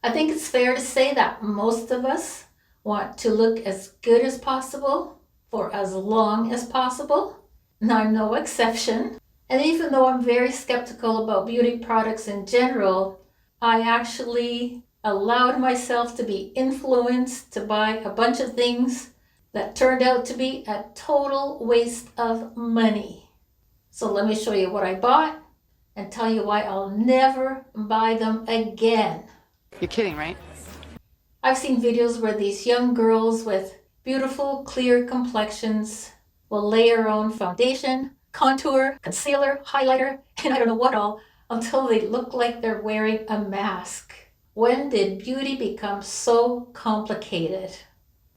I think it's fair to say that most of us want to look as good as possible for as long as possible, and I'm no exception. And even though I'm very skeptical about beauty products in general, I actually allowed myself to be influenced to buy a bunch of things that turned out to be a total waste of money. So let me show you what I bought and tell you why I'll never buy them again. You're kidding, right? I've seen videos where these young girls with beautiful, clear complexions will layer on foundation, contour, concealer, highlighter, and I don't know what all, until they look like they're wearing a mask. When did beauty become so complicated?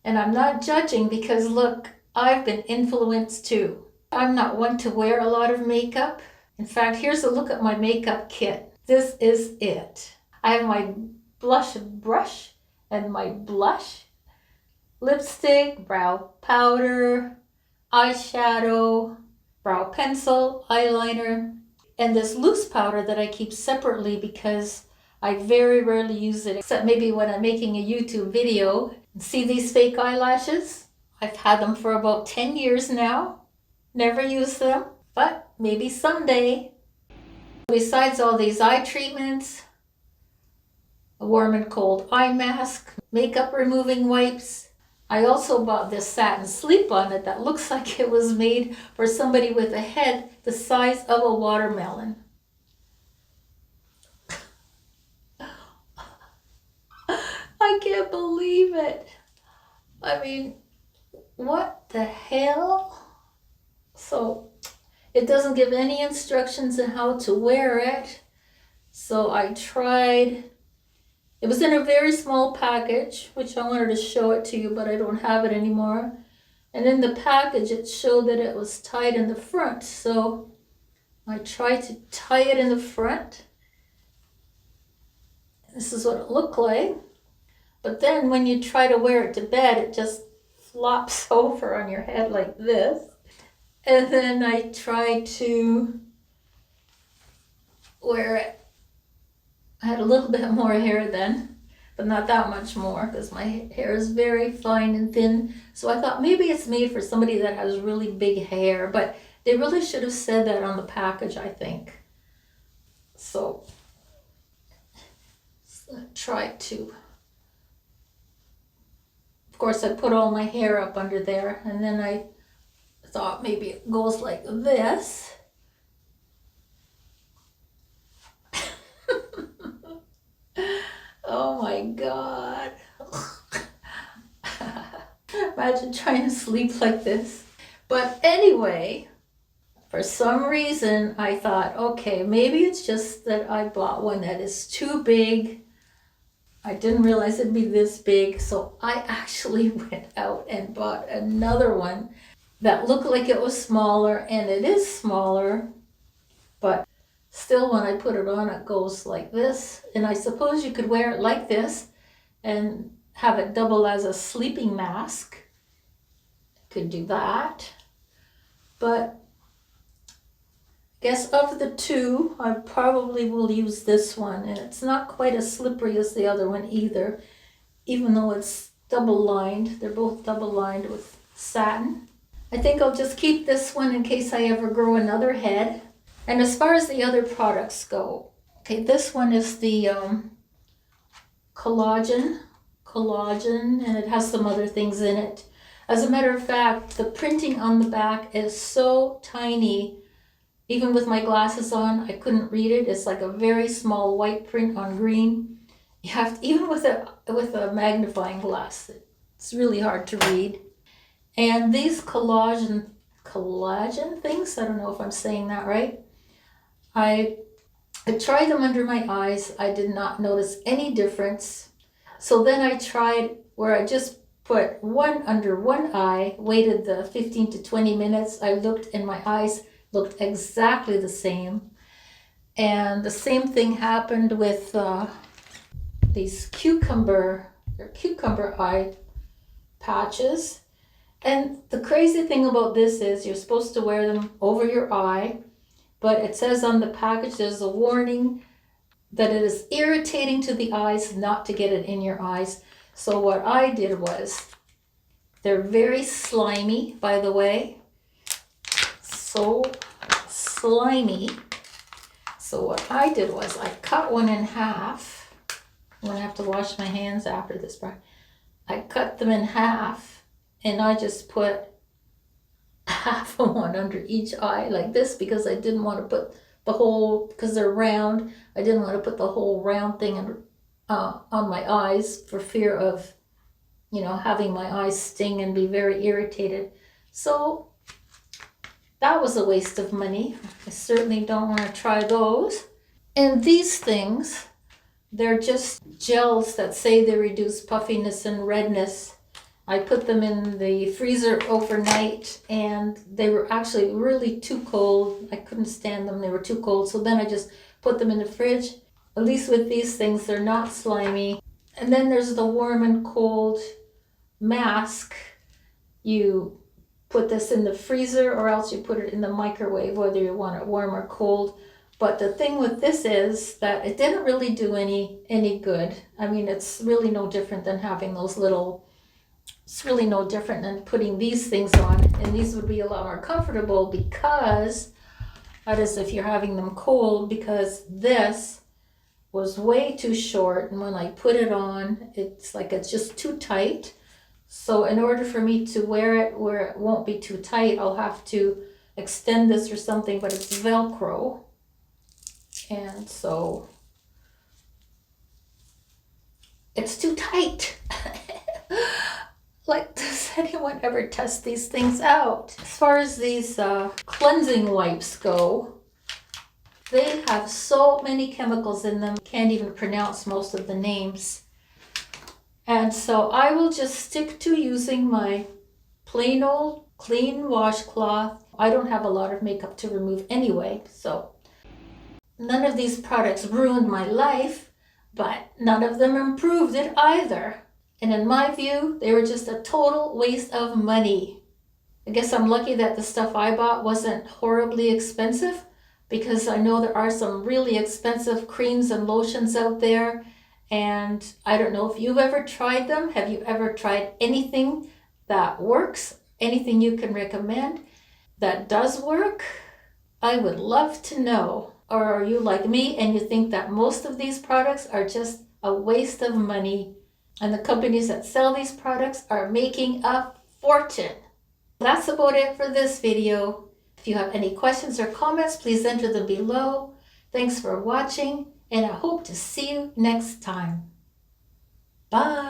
And I'm not judging because look, I've been influenced too. I'm not one to wear a lot of makeup. In fact, here's a look at my makeup kit. This is it. I have my blush brush and my blush, lipstick, brow powder, eyeshadow, brow pencil, eyeliner, and this loose powder that I keep separately because I very rarely use it, except maybe when I'm making a YouTube video. See these fake eyelashes? I've had them for about 10 years now. Never used them, but maybe someday. Besides all these eye treatments, a warm and cold eye mask, makeup removing wipes, I also bought this satin sleep bonnet that looks like it was made for somebody with a head the size of a watermelon. I can't believe it. I mean, what the hell? So it doesn't give any instructions on how to wear it. So I tried. It was in a very small package, which I wanted to show it to you, but I don't have it anymore. And in the package, it showed that it was tied in the front. So I tried to tie it in the front. This is what it looked like. But then when you try to wear it to bed, it just flops over on your head like this. And then I tried to wear it. I had a little bit more hair then, but not that much more because my hair is very fine and thin. So I thought maybe it's made for somebody that has really big hair, but they really should have said that on the package, I think. So I tried to. Of course, I put all my hair up under there, and then I thought maybe it goes like this. Oh my God. Imagine trying to sleep like this. But anyway, for some reason, I thought, okay, maybe it's just that I bought one that is too big. I didn't realize it'd be this big, so I actually went out and bought another one that looked like it was smaller, and it is smaller, but still when I put it on, it goes like this. And I suppose you could wear it like this and have it double as a sleeping mask. Could do that. But I guess of the two, I probably will use this one. And it's not quite as slippery as the other one either, even though it's double lined. They're both double lined with satin. I think I'll just keep this one in case I ever grow another head. And as far as the other products go, okay, this one is the collagen, and it has some other things in it. As a matter of fact, the printing on the back is so tiny. Even with my glasses on, I couldn't read it. It's like a very small white print on green. You have to, even with a magnifying glass, it's really hard to read. And these collagen things, I don't know if I'm saying that right. I tried them under my eyes. I did not notice any difference. So then I tried where I just put one under one eye, waited the 15 to 20 minutes. I looked and my eyes looked exactly the same. And the same thing happened with these cucumber eye patches. And the crazy thing about this is you're supposed to wear them over your eye, but it says on the package, there's a warning that it is irritating to the eyes not to get it in your eyes. So what I did was, they're very slimy, by the way. So slimy. So what I did was I cut one in half. I'm gonna have to wash my hands after this part. I cut them in half and I just put half of one under each eye like this because I didn't want to put the whole, because they're round, I didn't want to put the whole round thing on my eyes for fear of, having my eyes sting and be very irritated. So that was a waste of money. I certainly don't want to try those. And these things, they're just gels that say they reduce puffiness and redness. I put them in the freezer overnight and they were actually really too cold. I couldn't stand them. They were too cold. So then I just put them in the fridge. At least with these things, they're not slimy. And then there's the warm and cold mask. You put this in the freezer or else you put it in the microwave, whether you want it warm or cold. But the thing with this is that it didn't really do any good. I mean, it's really no different than having those little, it's really no different than putting these things on. And these would be a lot more comfortable because, that is if you're having them cold, because this was way too short. And when I put it on, it's like it's just too tight. So in order for me to wear it where it won't be too tight, I'll have to extend this or something, but it's Velcro. And so it's too tight. Like, does anyone ever test these things out? As far as these cleansing wipes go, they have so many chemicals in them, can't even pronounce most of the names. And so I will just stick to using my plain old clean washcloth. I don't have a lot of makeup to remove anyway, so none of these products ruined my life, but none of them improved it either. And in my view, they were just a total waste of money. I guess I'm lucky that the stuff I bought wasn't horribly expensive, because I know there are some really expensive creams and lotions out there. And I don't know if you've ever tried them. Have you ever tried anything that works? Anything you can recommend that does work? I would love to know. Or are you like me and you think that most of these products are just a waste of money and the companies that sell these products are making a fortune? That's about it for this video. If you have any questions or comments, please enter them below. Thanks for watching, and I hope to see you next time. Bye.